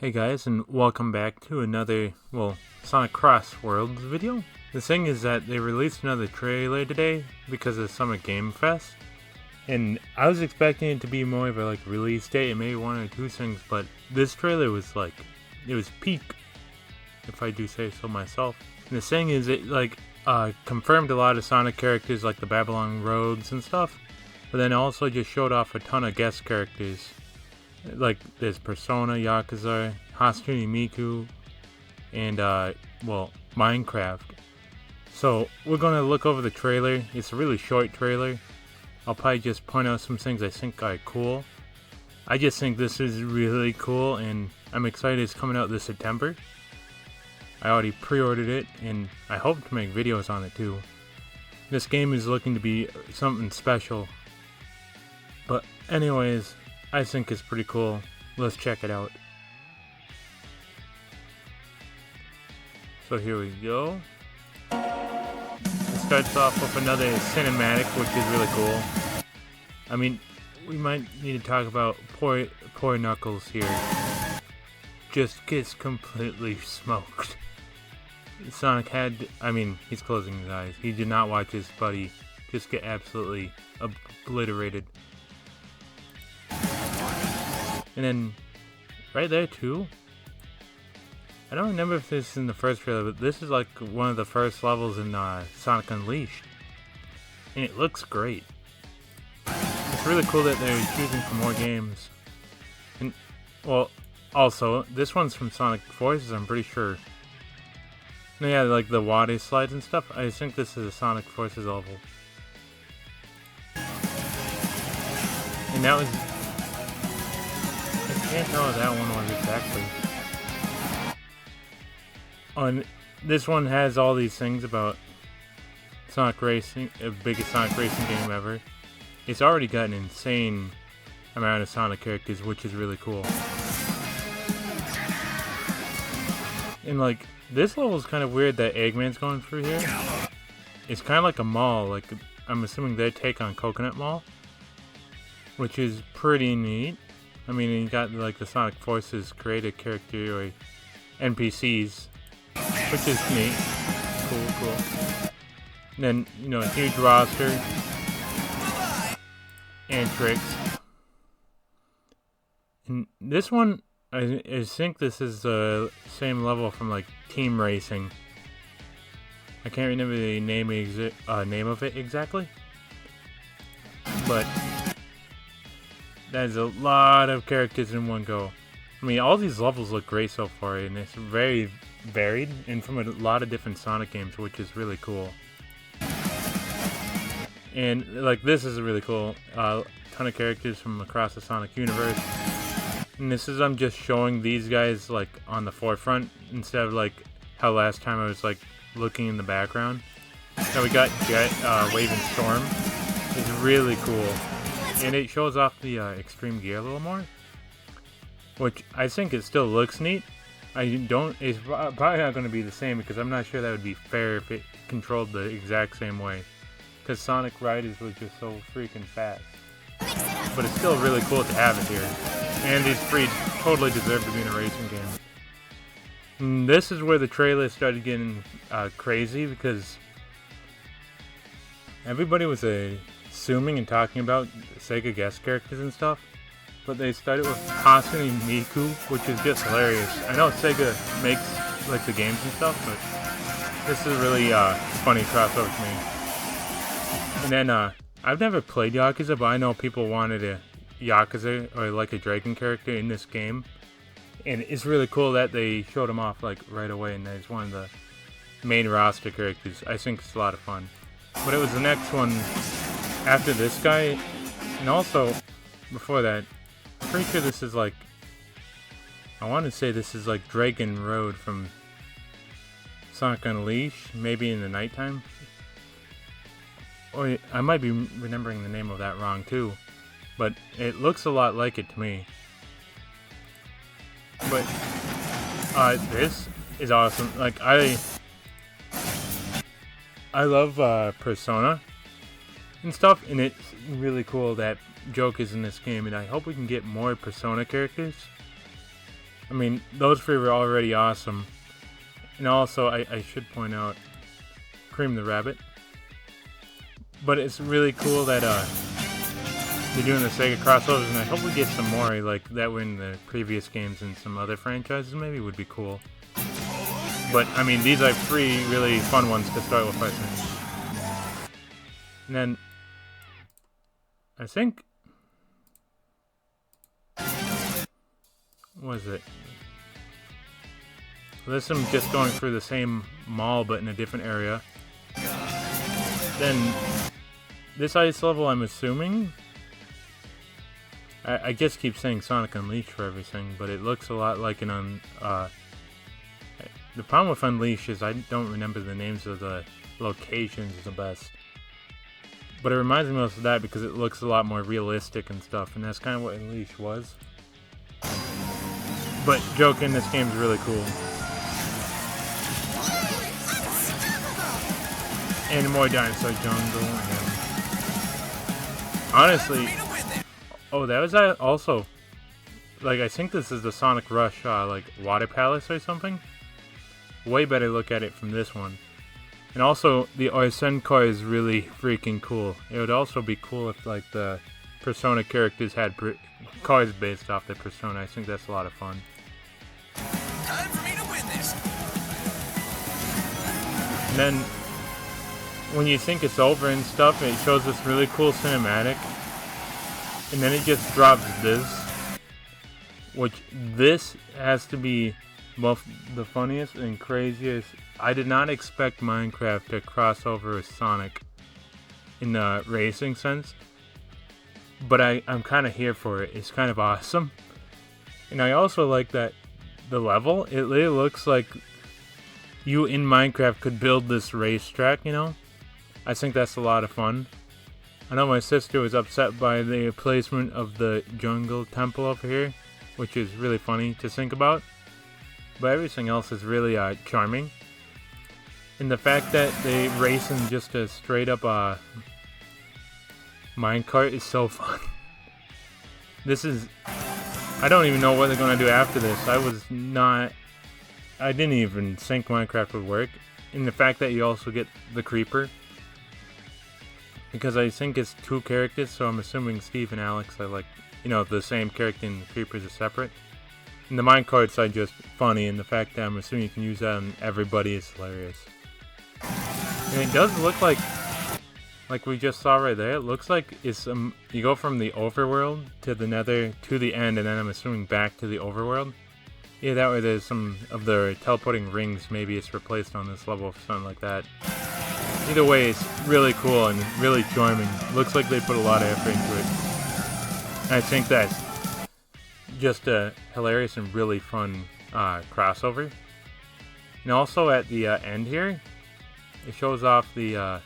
Hey guys, and welcome back to another, Sonic CrossWorlds video. The thing is that they released another trailer today because of Summer Game Fest, and I was expecting it to be more of a release date and maybe one or two things, but this trailer was it was peak, if I do say so myself. And the thing is, it confirmed a lot of Sonic characters like the Babylon Rogues and stuff, but then also just showed off a ton of guest characters. Like there's Persona, Yakuza, Hatsune Miku, and Minecraft. So we're gonna look over the trailer. It's a really short trailer. I'll probably just point out some things I think are cool. I just think this is really cool, and I'm excited it's coming out this September. I already pre-ordered it, and I hope to make videos on it too. This game is looking to be something special. But anyways, I think it's pretty cool. Let's check it out. So here we go. It starts off with another cinematic, which is really cool. I mean, we might need to talk about poor Knuckles here. Just gets completely smoked. Sonic he's closing his eyes. He did not watch his buddy just get absolutely obliterated. And then, right there too, I don't remember if this is in the first trailer, but this is like one of the first levels in Sonic Unleashed. And it looks great. It's really cool that they're choosing for more games. And, also, this one's from Sonic Forces, I'm pretty sure. And yeah, like the water slides and stuff, I think this is a Sonic Forces level. And that was... I can't tell what that one was exactly. And this one has all these things about Sonic Racing, the biggest Sonic Racing game ever. It's already got an insane amount of Sonic characters, which is really cool. And this level is kind of weird that Eggman's going through here. It's kind of like a mall, I'm assuming their take on Coconut Mall, which is pretty neat. I mean, you got the Sonic Forces created character or NPCs, which is neat. Cool. And then, a huge roster and tricks. And this one, I think this is the same level from Team Racing. I can't remember the name of it exactly, but there's a lot of characters in one go. I mean, all these levels look great so far, and it's very varied and from a lot of different Sonic games, which is really cool. And this is really cool. Ton of characters from across the Sonic universe. And this is I'm just showing these guys on the forefront instead of how last time I was looking in the background. Now we got Jet, Wave, and Storm. It's really cool. And it shows off the extreme gear a little more, which I think it still looks neat. It's probably not going to be the same because I'm not sure that would be fair if it controlled the exact same way. Because Sonic Riders was just so freaking fast. But it's still really cool to have it here. And these three totally deserve to be in a racing game. And this is where the trailer started getting crazy because everybody was assuming and talking about Sega guest characters and stuff, but they started with Hatsune Miku, which is just hilarious. I know Sega makes the games and stuff, but this is really funny crossover to me. And then I've never played Yakuza, but I know people wanted a Yakuza or a Dragon character in this game, and it's really cool that they showed him off right away, and there's one of the main roster characters. I think it's a lot of fun. But it was the next one after this guy, and also before that, I'm pretty sure this is I want to say this is Dragon Road from Sonic Unleashed, maybe in the nighttime. Or I might be remembering the name of that wrong too, but it looks a lot like it to me. But this is awesome. I love Persona and stuff, and it's really cool that Joke is in this game, and I hope we can get more Persona characters. I mean, those three were already awesome. And also, I should point out Cream the Rabbit. But it's really cool that they're doing the Sega crossovers, and I hope we get some more like that were in the previous games and some other franchises. Maybe would be cool. But I mean, these are three really fun ones to start with, I think. And then I think, what is it? This I'm just going through the same mall but in a different area. Then this ice level, I'm assuming. I just keep saying Sonic Unleashed for everything, but it looks a lot like an the problem with Unleashed is I don't remember the names of the locations the best. But it reminds me most of that because it looks a lot more realistic and stuff, and that's kind of what Unleashed was. But joking, this game's really cool. And more Dinosaur Jungle. And honestly, oh, that was also, like, I think this is the Sonic Rush, like, Water Palace or something. Way better look at it from this one. And also, the Arsene car is really freaking cool. It would also be cool if, like, the Persona characters had cars based off their Persona. I think that's a lot of fun. Time for me to win this. And then, when you think it's over and stuff, it shows this really cool cinematic. And then it just drops this. Which, this has to be both the funniest and craziest. I did not expect Minecraft to cross over with Sonic in the racing sense. But I'm kind of here for it. It's kind of awesome. And I also like that the level, it really looks like you in Minecraft could build this racetrack, you know? I think that's a lot of fun. I know my sister was upset by the placement of the jungle temple over here, which is really funny to think about. But everything else is really charming. And the fact that they race in just a straight up minecart is so fun. This is... I don't even know what they're going to do after this. I didn't even think Minecraft would work. And the fact that you also get the creeper. Because I think it's two characters, so I'm assuming Steve and Alex are like, you know, the same character and the creepers are separate. And the minecarts are just funny, and the fact that I'm assuming you can use that on everybody is hilarious. And it does look like we just saw right there, it looks like it's you go from the overworld to the nether to the end, and then I'm assuming back to the overworld. Yeah, that way there's some of the teleporting rings, maybe it's replaced on this level or something like that. Either way, it's really cool and really charming. Looks like they put a lot of effort into it. And I think that's just a hilarious and really fun crossover. And also at the end here, it shows off the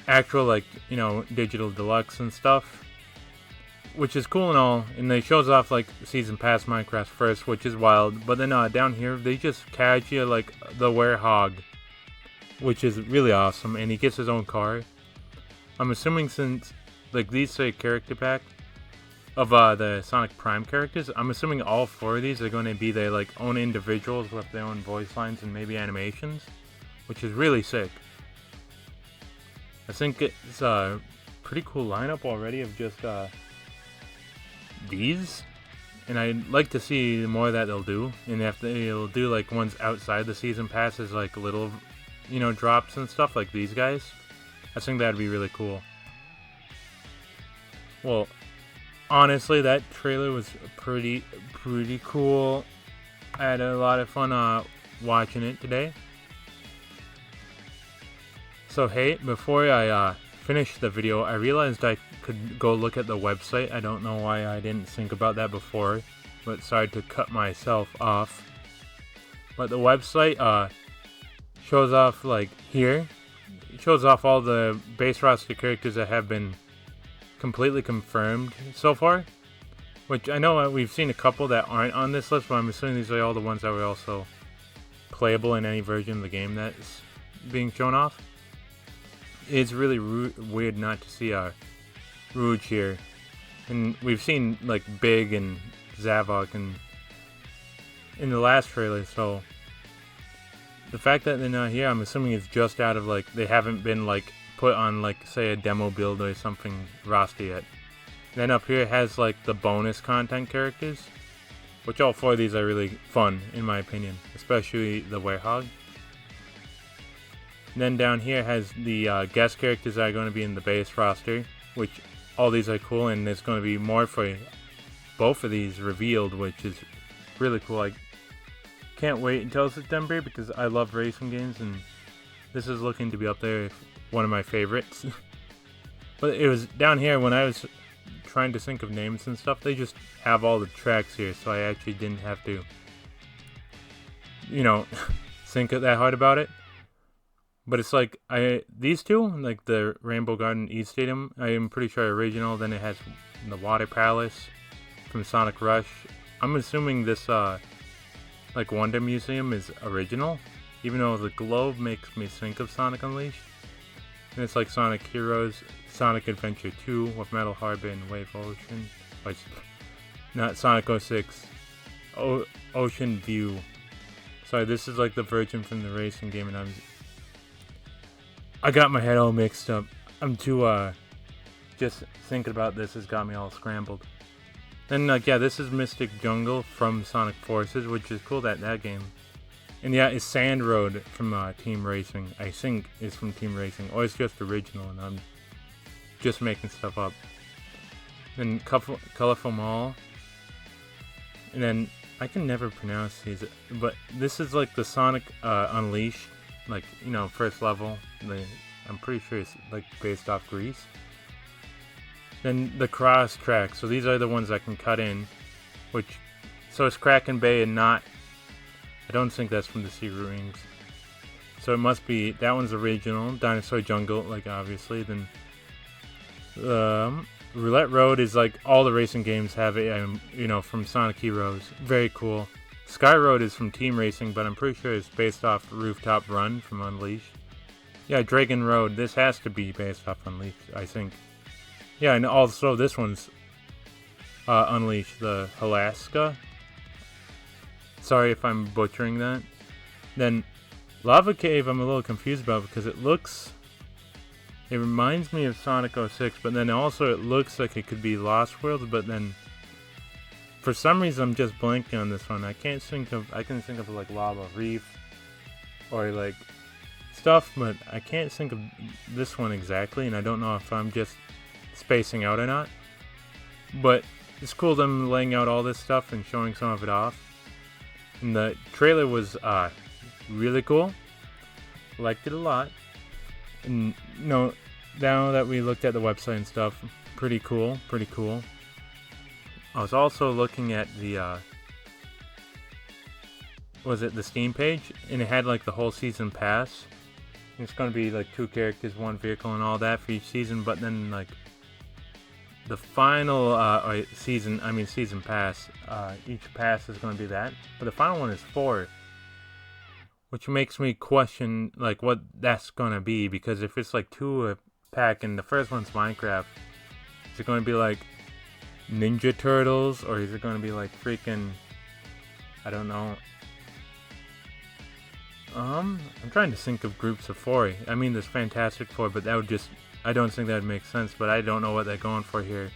actual, like, you know, digital deluxe and stuff, which is cool and all. And they shows off like Season Pass Minecraft first, which is wild. But then down here, they just catch you like the Werehog, which is really awesome, and he gets his own car. I'm assuming since, like, these say character pack of the Sonic Prime characters, I'm assuming all four of these are going to be their, like, own individuals with their own voice lines and maybe animations, which is really sick. I think it's a pretty cool lineup already of just these, and I'd like to see more that they'll do, and if they'll do, like, ones outside the season passes, like little, you know, drops and stuff like these guys. I think that'd be really cool. Well, honestly, that trailer was pretty cool. I had a lot of fun watching it today. So hey, before I finish the video, I realized I could go look at the website. I don't know why I didn't think about that before, but sorry to cut myself off. But the website shows off, like, here, it shows off all the base roster characters that have been completely confirmed so far, which I know we've seen a couple that aren't on this list, but I'm assuming these are all the ones that were also playable in any version of the game that's being shown off. It's really weird not to see Rouge here, and we've seen, like, Big and Zavok in the last trailer, so the fact that they're not here, I'm assuming it's just out of like, they haven't been like put on like, say, a demo build or something roster yet. Then up here it has like the bonus content characters, which all 4 of these are really fun in my opinion, especially the Werehog. Then down here has the guest characters that are going to be in the base roster, which all these are cool, and there's going to be more for both of these revealed, which is really cool. I can't wait until September because I love racing games, and this is looking to be up there, one of my favorites. But it was down here when I was trying to think of names and stuff, they just have all the tracks here, so I actually didn't have to, you know, think that hard about it. But it's like, these two, like the Rainbow Garden East Stadium, I am pretty sure original. Then it has the Water Palace from Sonic Rush. I'm assuming this, like Wonder Museum is original, even though the globe makes me think of Sonic Unleashed. And it's like Sonic Heroes, Sonic Adventure 2 with Metal Harbor and Wave Ocean. Not Sonic 06, Ocean View. Sorry, this is like the version from the racing game, and I got my head all mixed up. I'm too, just thinking about this has got me all scrambled. Then, yeah, this is Mystic Jungle from Sonic Forces, which is cool, that game. And yeah, it's Sand Road from Team Racing. I think it's from Team Racing, or it's just original, and I'm just making stuff up. Then Colorful Mall. And then, I can never pronounce these, but this is like the Sonic Unleashed, like, you know, first level. I'm pretty sure it's like based off Greece. Then the cross track, so these are the ones I can cut in, so it's Kraken Bay and not, I don't think that's from the Secret Rings. So it must be, that one's original, Dinosaur Jungle, like obviously. Then Roulette Road is like all the racing games have it, you know, from Sonic Heroes, very cool. Sky Road is from Team Racing, but I'm pretty sure it's based off Rooftop Run from Unleashed. Yeah, Dragon Road, this has to be based off Unleashed, I think. Yeah, and also this one's Unleashed, the Alaska. Sorry if I'm butchering that. Then Lava Cave I'm a little confused about because it reminds me of Sonic 06, but then also it looks like it could be Lost Worlds, but then for some reason I'm just blanking on this one. I can think of like Lava Reef or like stuff, but I can't think of this one exactly, and I don't know if I'm just spacing out or not. But it's cool them laying out all this stuff and showing some of it off. And the trailer was really cool. Liked it a lot. And you know, now that we looked at the website and stuff, pretty cool. I was also looking at the the Steam page, and it had like the whole season pass. It's going to be like 2 characters, 1 vehicle, and all that for each season. But then like the final season pass, each pass is going to be that. But the final one is 4, which makes me question like what that's going to be, because if it's like 2 a pack and the first one's Minecraft, is it going to be like Ninja Turtles, or is it going to be like freaking, I don't know. I'm trying to think of groups of 4. I mean, there's Fantastic Four, but that would just, I don't think that would make sense, but I don't know what they're going for here.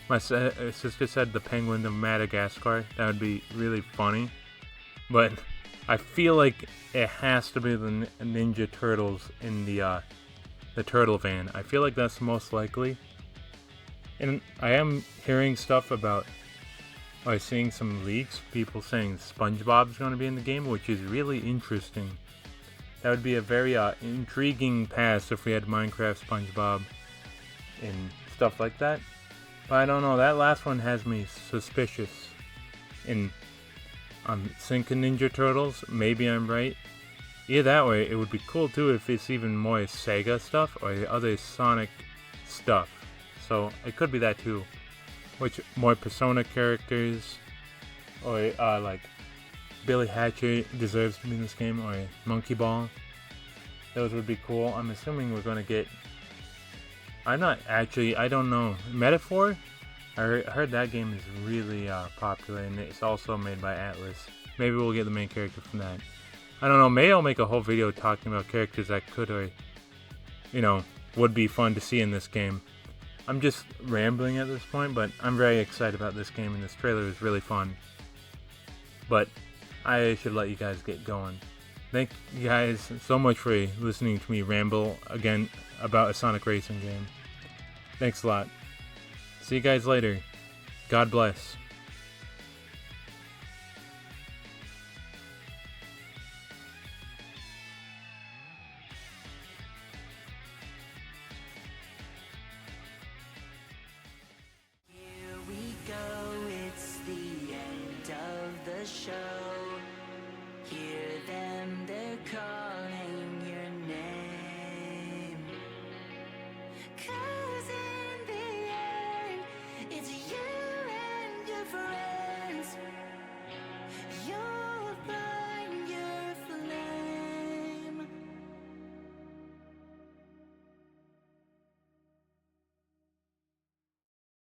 My sister said the Penguin of Madagascar. That would be really funny. But I feel like it has to be the Ninja Turtles in the Turtle Van. I feel like that's most likely. And I am hearing stuff about, or seeing some leaks, people saying SpongeBob's going to be in the game, which is really interesting. That would be a very intriguing pass if we had Minecraft SpongeBob and stuff like that. But I don't know, that last one has me suspicious. And I'm thinking Ninja Turtles, maybe I'm right. Either that way, it would be cool too if it's even more Sega stuff or the other Sonic stuff. So it could be that too. Which more Persona characters, or like Billy Hatcher deserves to be in this game, or Monkey Ball. Those would be cool. I'm assuming we're going to get, I don't know, Metaphor? I heard that game is really popular, and it's also made by Atlas. Maybe we'll get the main character from that. I don't know, maybe I'll make a whole video talking about characters that could or, would be fun to see in this game. I'm just rambling at this point, but I'm very excited about this game, and this trailer is really fun. But I should let you guys get going. Thank you guys so much for listening to me ramble again about a Sonic racing game. Thanks a lot. See you guys later. God bless. Here we go, it's the end of the show. Hear them, they're calling your name.